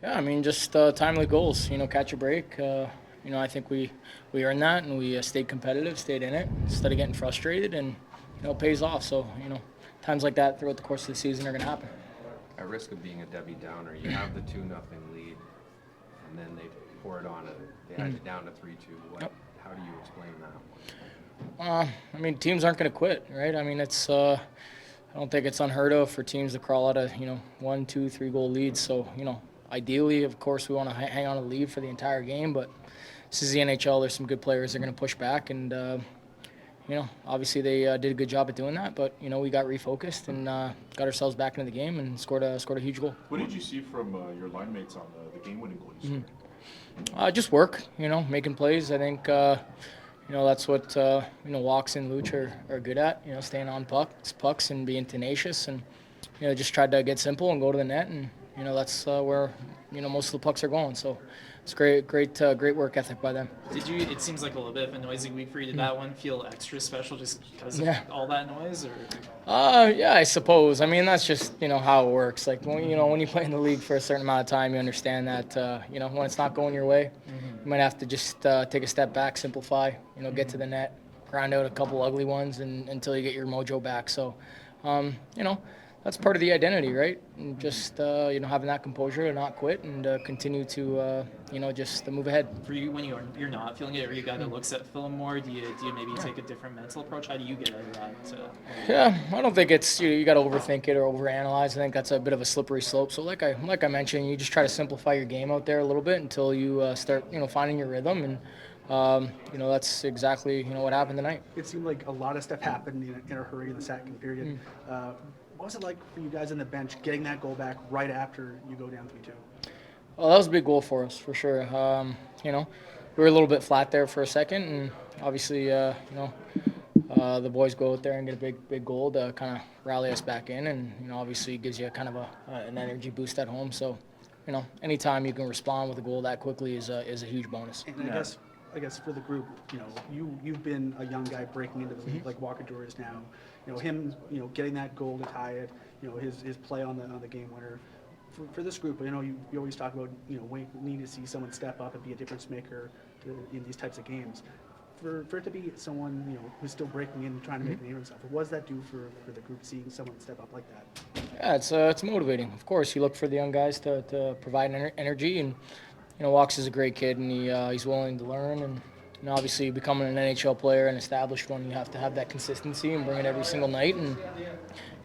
Yeah, I mean, just timely goals. Catch a break. I think we earned that, and we stayed competitive, stayed in it instead of getting frustrated, and it pays off. So times like that throughout the course of the season are going to happen. At risk of being a Debbie Downer, you have the 2-0 lead, and then they pour it on. They had you down to 3-2. Yep. How do you explain that? I mean, teams aren't going to quit, right? I mean, it's I don't think it's unheard of for teams to crawl out of 1, 2, 3 goal leads. So ideally, of course, we want to hang on to the lead for the entire game, but this is the NHL. There's some good players that are going to push back, and obviously they did a good job at doing that. But we got refocused and got ourselves back into the game and scored a huge goal. What did you see from your line mates on the game-winning goal you scored? Just work, making plays. I think that's what Walks and Luch are good at. Staying on pucks and being tenacious, and just tried to get simple and go to the net, and that's where most of the pucks are going. So it's great work ethic by them. Did you? It seems like a little bit of a noisy week for you. Did that one feel extra special just because of all that noise, or? Yeah, I suppose. I mean, that's just how it works. Like when you play in the league for a certain amount of time, you understand that when it's not going your way, you might have to just take a step back, simplify. Get to the net, grind out a couple ugly ones, and until you get your mojo back. So, that's part of the identity, right? And just having that composure to not quit and continue to just move ahead. For you, when you're not feeling it, or you got to look at film more, do you maybe take a different mental approach? How do you get out of that? Yeah, I don't think it's you got to overthink it or overanalyze. I think that's a bit of a slippery slope. So like I mentioned, you just try to simplify your game out there a little bit until you start finding your rhythm, and that's exactly what happened tonight. It seemed like a lot of stuff happened in a hurry in the second period. What was it like for you guys on the bench getting that goal back right after you go down 3-2? Well, that was a big goal for us, for sure. We were a little bit flat there for a second, and obviously, the boys go out there and get a big goal to kind of rally us back in, and obviously gives you kind of an energy boost at home. So, anytime you can respond with a goal that quickly is a huge bonus. And I guess for the group, you've been a young guy breaking into the league like Walker Duehr is now. Him, getting that goal to tie it, his play on the game winner. For this group, you always talk about we need to see someone step up and be a difference maker in these types of games. For it to be someone who's still breaking in and trying to make a name for himself, what does that do for the group seeing someone step up like that? Yeah, it's motivating. Of course, you look for the young guys to provide energy, and Walks is a great kid, and he's willing to learn, and obviously becoming an NHL player, an established one, you have to have that consistency and bring it every single night, and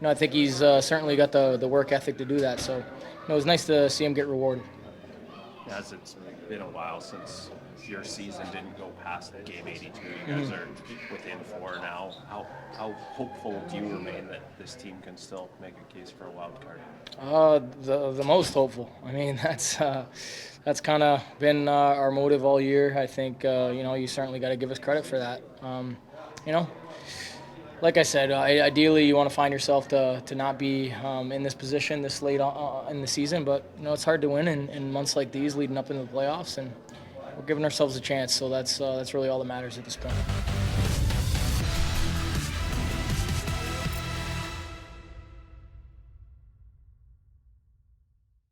I think he's certainly got the work ethic to do that. So it was nice to see him get rewarded. Yeah, it's been a while since your season didn't go past game 82. You guys are within 4 now. How hopeful do you remain that this team can still make a case for a wild card? The most hopeful. I mean, that's kind of been our motive all year. I think you certainly got to give us credit for that. Like I said, ideally you want to find yourself to not be in this position this late in the season, but it's hard to win in months like these leading up into the playoffs, and we're giving ourselves a chance. So that's really all that matters at this point.